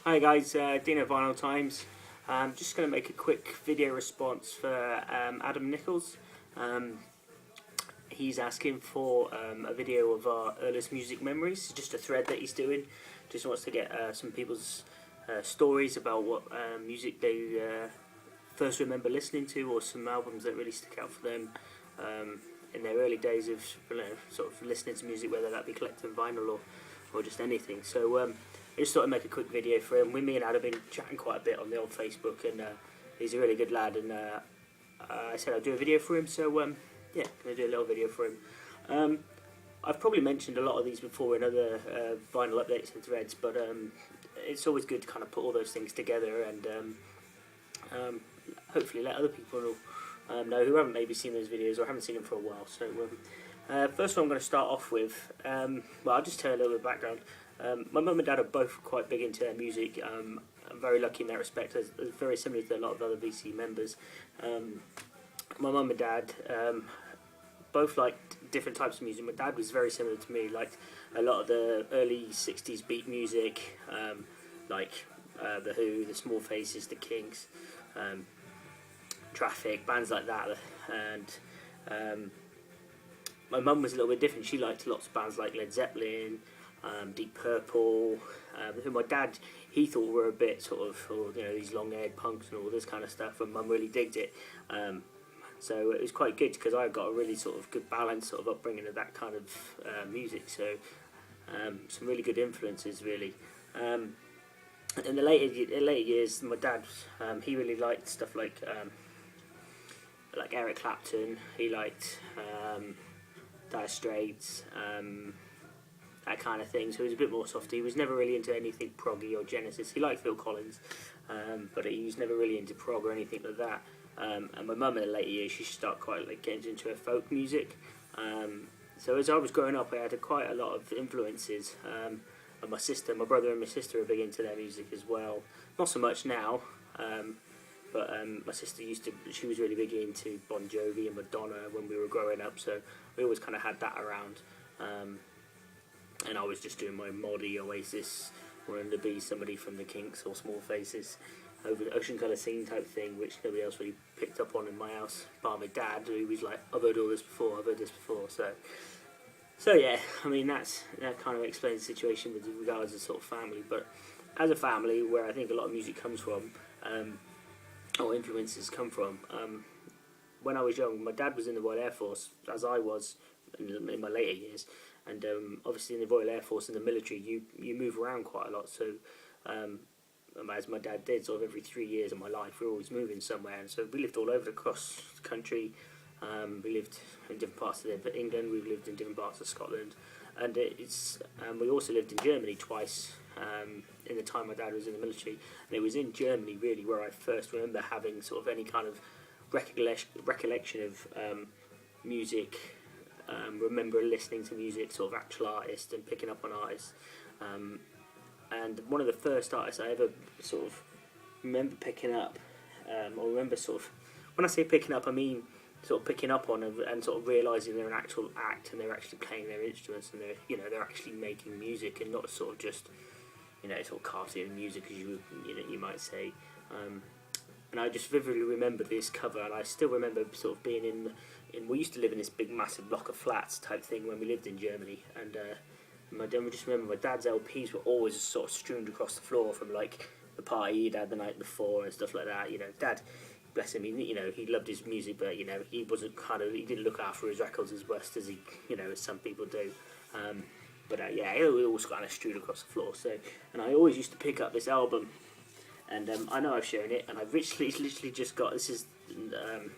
Hi guys, Deano Vinyl Times. I'm just going to make a quick video response for Adam Nicholls. He's asking for a video of our earliest music memories, just a thread that he's doing. Just wants to get some people's stories about what music they first remember listening to, or some albums that really stick out for them in their early days of sort of listening to music, whether that be collecting vinyl or just anything. So I just thought I'd make a quick video for him. Me and Ad have been chatting quite a bit on the old Facebook, and he's a really good lad, and I said I'd do a video for him, so yeah, going to do a little video for him. I've probably mentioned a lot of these before in other vinyl updates and threads, but it's always good to kind of put all those things together and hopefully let other people know who haven't maybe seen those videos or haven't seen them for a while. So first one I'm going to start off with, well, I'll just tell you a little bit of background. My mum and dad are both quite big into their music. I'm very lucky in that respect, as very similar to a lot of other VC members. My mum and dad both liked different types of music. My dad was very similar to me, liked a lot of the early 60s beat music, like The Who, The Small Faces, The Kinks, Traffic, bands like that. And my mum was a little bit different. She liked lots of bands like Led Zeppelin, Deep Purple, who my dad, he thought were a bit sort of, these long-haired punks and all this kind of stuff, and Mum really digged it. So it was quite good because I got a really sort of good balance sort of upbringing of that kind of music. So some really good influences, really. In the later years, my dad, he really liked stuff like Eric Clapton. He liked Dire Straits, that kind of thing. So he was a bit more soft. He was never really into anything proggy or Genesis. He liked Phil Collins, but he was never really into prog or anything like that. And my mum in the later years, she started quite getting into her folk music. So as I was growing up, I had quite a lot of influences. And my brother and my sister are big into their music as well. Not so much now, but my sister she was really big into Bon Jovi and Madonna when we were growing up. So we always kind of had that around. And I was just doing my moddy Oasis, wanting to be somebody from the Kinks or Small Faces, over the Ocean Colour Scene type thing, which nobody else really picked up on in my house, bar my dad, who was like, I've heard all this before, I've heard this before. So yeah, I mean, that kind of explains the situation with regards to sort of family. But as a family, where I think a lot of music comes from, or influences come from, when I was young, my dad was in the Royal Air Force, as I was in my later years. And obviously in the Royal Air Force, in the military, you move around quite a lot. So as my dad did, sort of every 3 years of my life, we were always moving somewhere. And so we lived all over across the country. We lived in different parts of England. We lived in different parts of Scotland. And we also lived in Germany twice in the time my dad was in the military. And it was in Germany, really, where I first remember having sort of any kind of recollection of music. Remember listening to music, sort of actual artists, and picking up on artists. And one of the first artists I ever sort of remember picking up, or remember sort of, when I say picking up, I mean sort of picking up on and sort of realising they're an actual act and they're actually playing their instruments and they're actually making music and not sort of just sort of cartoon music, as you might say. And I just vividly remember this cover, and I still remember sort of being in we used to live in this big massive block of flats type thing when we lived in Germany, and I just remember my dad's LPs were always sort of strewn across the floor from like the party he'd had the night before and stuff like that. Dad, bless him, he loved his music, but he didn't look after his records as best as as some people do. But yeah, it was always kind of strewed across the floor. So, and I always used to pick up this album. And I know I've shown it, and I've literally just got, this is the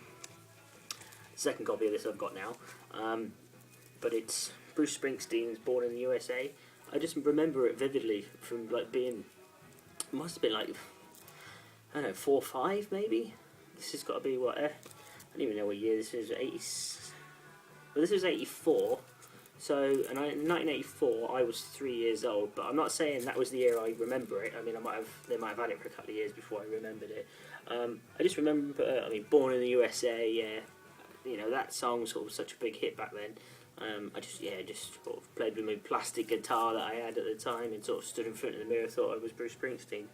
second copy of this I've got now, but it's Bruce Springsteen's Born in the USA. I just remember it vividly from being, it must have been I don't know, 4 or 5 maybe. This has got to be what, I don't even know what year this is, this was 84. So, in 1984, I was 3 years old, but I'm not saying that was the year I remember it. I mean, they might have had it for a couple of years before I remembered it. I just remember, Born in the USA, yeah, that song was sort of such a big hit back then. I just sort of played with my plastic guitar that I had at the time and sort of stood in front of the mirror, thought I was Bruce Springsteen.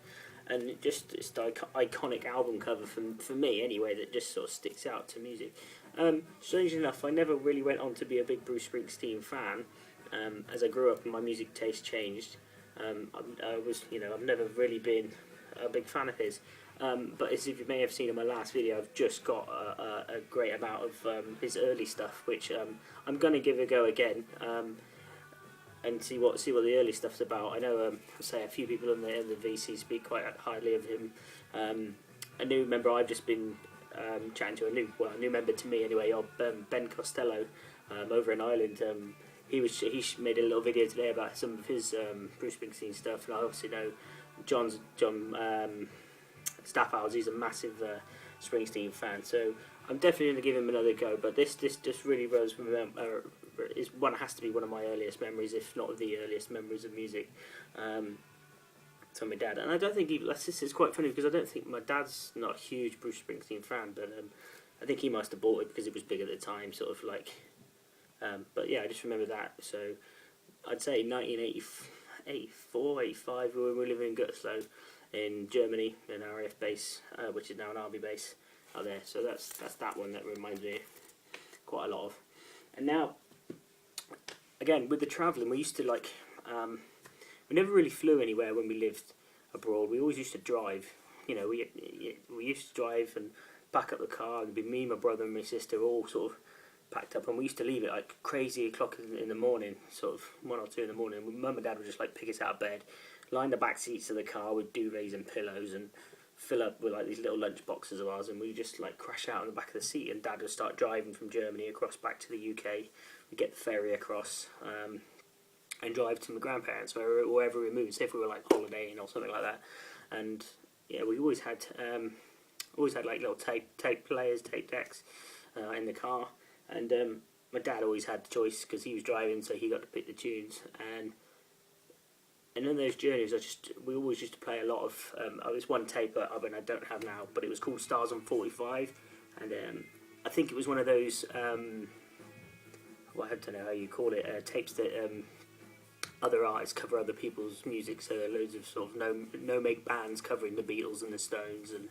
And it's the iconic album cover for me anyway that just sort of sticks out to music. Strangely enough, I never really went on to be a big Bruce Springsteen fan. As I grew up and my music taste changed, I've never really been a big fan of his. But as you may have seen in my last video, I've just got a great amount of his early stuff, which I'm going to give a go again. And see what the early stuff's about. I know, say a few people in the VC speak quite highly of him. A new member I've just been chatting to, a new member to me anyway, Ben Costello, over in Ireland. He made a little video today about some of his Bruce Springsteen stuff, and I obviously know John Staffhouse. He's a massive Springsteen fan, so I'm definitely going to give him another go. But this just really has to be one of my earliest memories, if not the earliest memories of music. To my dad, and I don't think this is quite funny because I don't think my dad's not a huge Bruce Springsteen fan, but I think he must have bought it because it was big at the time, sort of like. But yeah, I just remember that. So I'd say 1984, 85, we were living in Gütersloh in Germany, an RAF base, which is now an army base out there. So that's that one that reminds me quite a lot of. And now, again, with the travelling, we used to we never really flew anywhere when we lived abroad. We always used to drive. We used to drive and pack up the car, and it'd be me, my brother, and my sister all sort of packed up, and we used to leave it like crazy o'clock in the morning, sort of 1 or 2 in the morning. Mum and Dad would just like pick us out of bed, line the back seats of the car with duvets and pillows, and fill up with like these little lunch boxes of ours, and we just like crash out on the back of the seat, and Dad would start driving from Germany across back to the UK. We'd get the ferry across, and drive to my grandparents wherever we moved, say if we were like holidaying or something like that. And yeah, we always had like little tape players, tape decks in the car. And my dad always had the choice because he was driving, so he got to pick the tunes. And in those journeys, we always used to play a lot of. There's one tape I don't have now, but it was called Stars on 45, and I think it was one of those. I don't know how you call it. Tapes that other artists cover other people's music. So there are loads of sort of no make bands covering the Beatles and the Stones and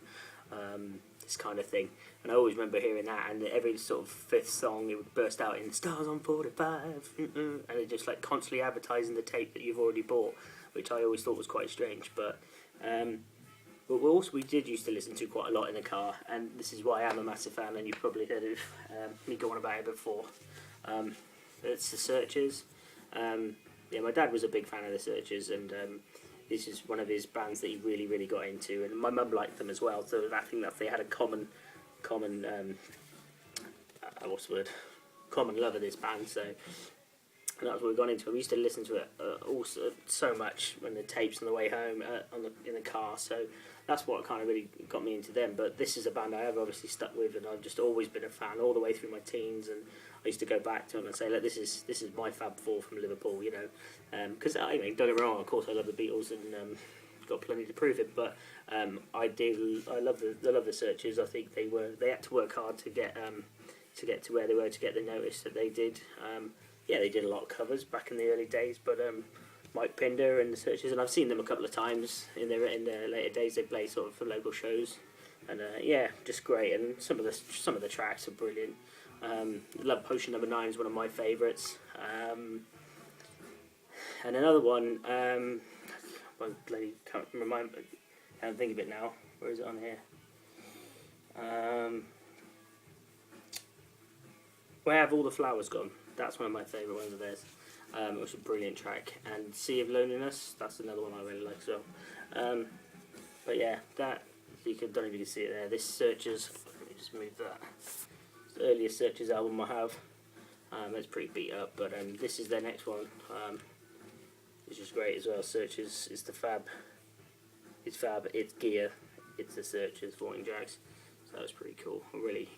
this kind of thing. And I always remember hearing that, and every sort of fifth song it would burst out in Stars on 45, and it just like constantly advertising the tape that you've already bought, which I always thought was quite strange. But we did used to listen to quite a lot in the car, and this is why I'm a massive fan, and you've probably heard of me go on about it before. It's the Searchers. My dad was a big fan of the Searchers, and this is one of his bands that he really, really got into, and my mum liked them as well. So I think that they had a common love of this band. So and that's what we got into. We used to listen to it also so much when the tapes on the way home in the car. So that's what kind of really got me into them. But this is a band I have obviously stuck with, and I've just always been a fan all the way through my teens. And I used to go back to them and say, look, this is my Fab Four from Liverpool, because don't get me wrong, of course I love the Beatles and got plenty to prove it, but I love the Searchers. I think they had to work hard to get to where they were, to get the notice that they did. They did a lot of covers back in the early days, but Mike Pinder and the Searchers, and I've seen them a couple of times in their later days. They play sort of for local shows, and just great. And some of the tracks are brilliant. Love Potion Number 9 is one of my favourites. And another one, I can't think of it now. Where is it on here? Where Have All the Flowers Gone? That's one of my favourite ones of theirs. It was a brilliant track. And Sea of Loneliness, that's another one I really like as well. But yeah, that, don't know if you can see it there. This Searchers, let me just move that. It's the earliest Searchers album I have. It's pretty beat up, but this is their next one. Which is great as well. Searchers is the Fab. It's Fab, it's Gear, it's the Searchers, 14 Jacks. So that was pretty cool. I really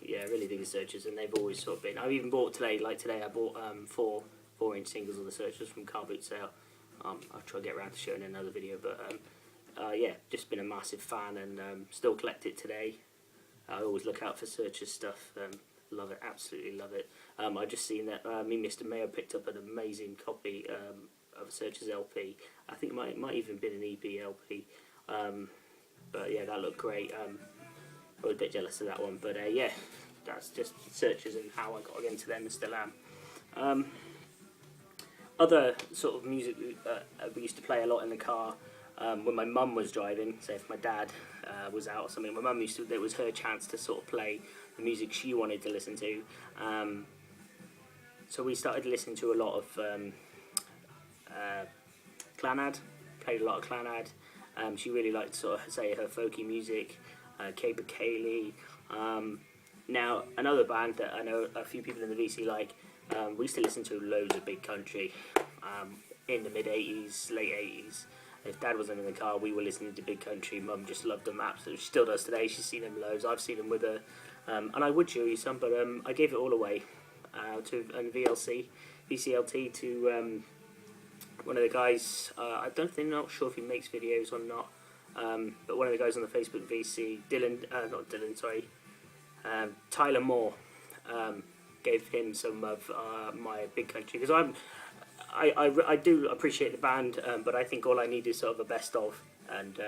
dig the Searchers, and they've always sort of been. I've even bought today I bought 4-inch singles of the Searchers from Car Boot Sale. I'll try to get around to showing another video, but just been a massive fan, and still collect it today. I always look out for Searchers stuff. love it, absolutely love it. I just seen that me and Mr. Mayo picked up an amazing copy of Searchers LP. I think it might even been an EP LP. But yeah, that looked great. I was a bit jealous of that one, but yeah, that's just Searchers and how I got into them and still am. Other sort of music we used to play a lot in the car when my mum was driving. So if my dad was out or something, my mum used to. It was her chance to sort of play the music she wanted to listen to. So we started listening to a lot of Clannad. Played a lot of Clannad. She really liked sort of say her folky music. Caper Cayley. Now another band that I know a few people in the VC like. We used to listen to loads of Big Country in the mid 80s, late 80s. If Dad wasn't in the car, we were listening to Big Country. Mum just loved them absolutely. She still does today. She's seen them loads. I've seen them with her. And I would show you some, but I gave it all away to VCLT to one of the guys. Not sure if he makes videos or not, but one of the guys on the Facebook VC, Tyler Moore. Gave him some of my Big Country because I do appreciate the band, but I think all I need is sort of a best of, and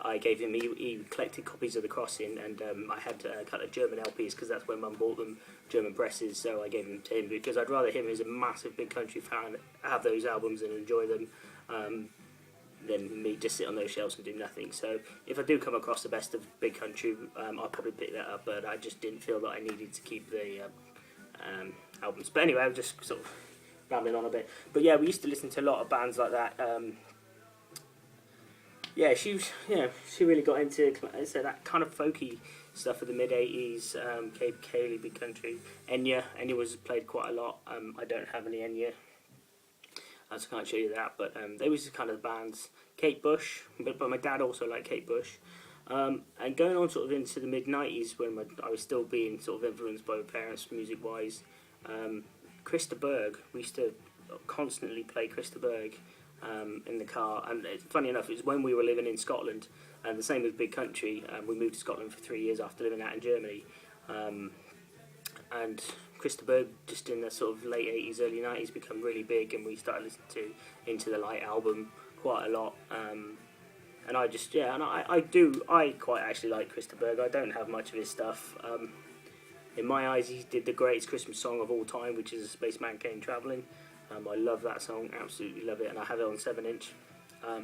I gave him. He collected copies of The Crossing, and I had a couple of German LPs because that's where Mum bought them, German presses. So I gave them to him because I'd rather him, who's a massive Big Country fan, have those albums and enjoy them. Than me just sit on those shelves and do nothing. So if I do come across the best of Big Country, I'll probably pick that up, but I just didn't feel that I needed to keep the albums. But anyway, I was just sort of rambling on a bit. But yeah, we used to listen to a lot of bands like that. She really got into that kind of folky stuff of the mid 80s. Cape Cayley, Big Country, Enya was played quite a lot. I don't have any Enya, so I can't show you that, but they was kind of the bands. Kate Bush, but my dad also liked Kate Bush. And going on sort of into the mid-90s when I was still being sort of influenced by my parents music-wise, Christa Berg, we used to constantly play Christa Berg in the car, and funny enough, it was when we were living in Scotland, and the same with Big Country. We moved to Scotland for 3 years after living out in Germany, and Christa Berg, just in the sort of late 80s, early 90s, become really big, and we started listening to Into the Light album quite a lot. And I just, I quite actually like Christa Berg. I don't have much of his stuff. In my eyes, he did the greatest Christmas song of all time, which is A Spaceman Came Travelling. I love that song, absolutely love it, and I have it on 7-inch.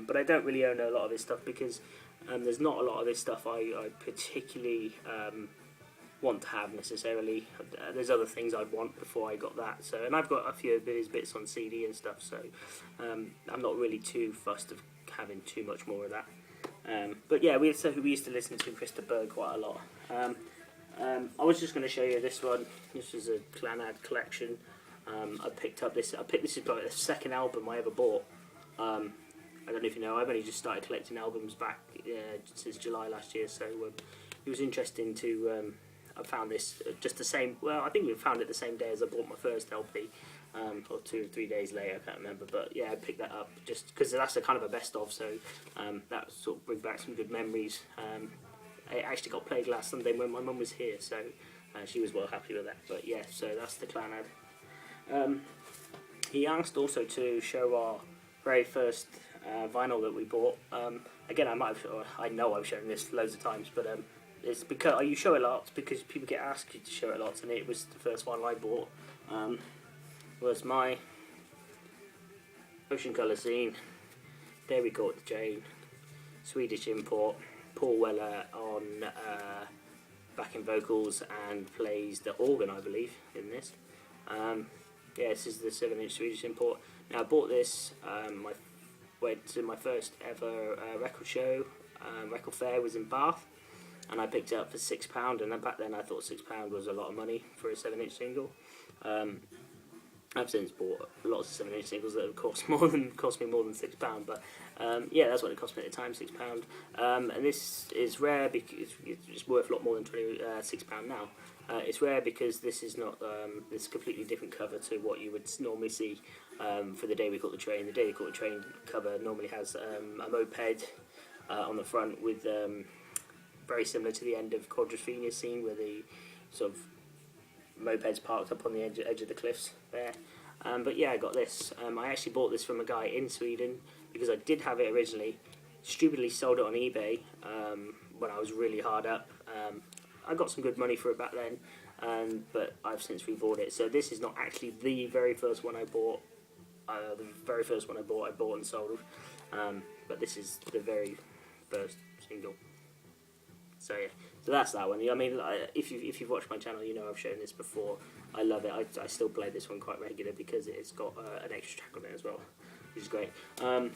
But I don't really own a lot of his stuff because there's not a lot of his stuff I particularly want to have necessarily. There's other things I'd want before I got that. So, and I've got a few of his bits on CD and stuff, so I'm not really too fussed of having too much more of that. But yeah, we used to listen to Christa Berg quite a lot. I was just going to show you this one. This is a Clannad collection. I picked this is probably the second album I ever bought. I don't know if you know, I've only just started collecting albums back since July last year, so it was interesting to I found this just the same. Well, I think we found it the same day as I bought my first LP, or 2 or 3 days later. I can't remember, but yeah, I picked that up just because that's a kind of a best of. So that sort of brings back some good memories. It actually got played last Sunday when my mum was here, so she was well happy with that. But yeah, so that's the Clannad. He asked also to show our very first vinyl that we bought. Again, I know I've shown this loads of times, but it's because you show it lots because people get asked you to show it lots, and it was the first one I bought. Was my Ocean Colour Scene, Dairy Court Jane, Swedish import, Paul Weller on backing vocals and plays the organ, I believe, in this. Yeah, this is the 7-inch Swedish import. Now I bought this, went to my first ever record show, record fair was in Bath, and I picked it up for £6, and back then I thought £6 was a lot of money for a 7-inch single. I've since bought lots of 7-inch singles that have cost me more than £6, but yeah, that's what it cost me at the time, £6. And this is rare because it's worth a lot more than £6 now. It's rare because this is not this completely different cover to what you would normally see for The Day We Caught the Train. The Day We Caught the Train cover normally has a moped on the front with very similar to the end of Quadrophenia scene, where the sort of mopeds parked up on the edge of the cliffs there. But yeah, I got this. I actually bought this from a guy in Sweden because I did have it originally. Stupidly sold it on eBay when I was really hard up. I got some good money for it back then, but I've since rebought it. So this is not actually the very first one I bought. The very first one I bought and sold. But this is the very first single. So yeah, so that's that one. I mean, if you've watched my channel, you know I've shown this before. I love it. I still play this one quite regular because it's got an extra track on it as well, which is great. And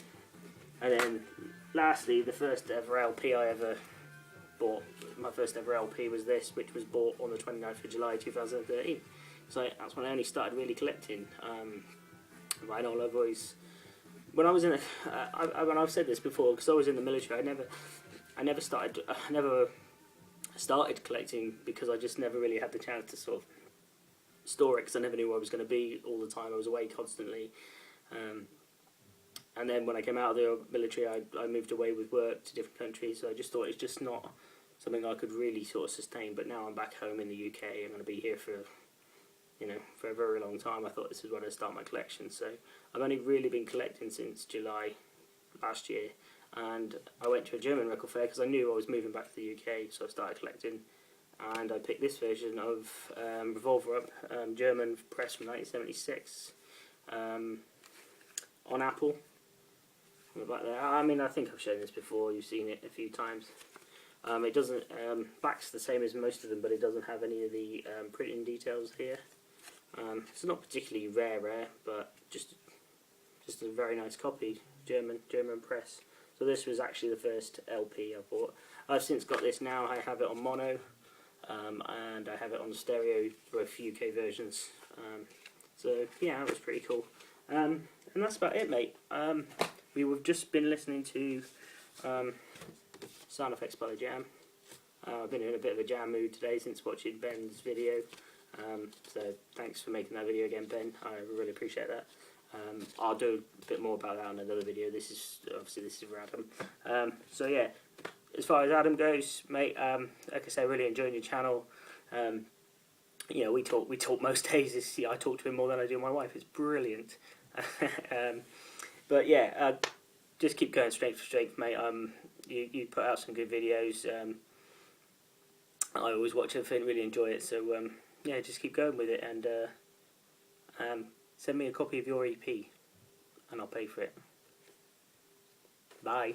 then lastly, the first ever LP I ever bought. My first ever LP was this, which was bought on the 29th of July 2013. So that's when I only started really collecting vinyl. I've always, when I was in when I've said this before, because I was in the military, I never started collecting because I just never really had the chance to sort of store it, because I never knew where I was going to be all the time. I was away constantly. And then when I came out of the military, I moved away with work to different countries, so I just thought it's just not something I could really sort of sustain. But now I'm back home in the UK, I'm going to be here for, you know, for a very long time. I thought this is when I start my collection. So I've only really been collecting since July last year, and I went to a German record fair because I knew I was moving back to the UK, so I started collecting, and I picked this version of Revolver Up, German press from 1976, on Apple. Back there. I mean, I think I've shown this before. You've seen it a few times. It doesn't back's the same as most of them, but it doesn't have any of the printing details here. It's not particularly rare, but just a very nice copy. German press. So this was actually the first LP I bought. I've since got this now. I have it on mono, and I have it on stereo, both UK versions. So yeah, that was pretty cool. And that's about it, mate. We've just been listening to Sound Effects by the Jam. I've been in a bit of a jam mood today since watching Ben's video. So thanks for making that video again, Ben. I really appreciate that. I'll do a bit more about that on another video. This is for Adam. So yeah, as far as Adam goes, mate, like I say, I really enjoying your channel. You know, we talk most days. I talk to him more than I do my wife. It's brilliant. But yeah, just keep going straight for strength, mate. You put out some good videos. I always watch it and really enjoy it. So yeah, just keep going with it, and send me a copy of your EP, and I'll pay for it. Bye.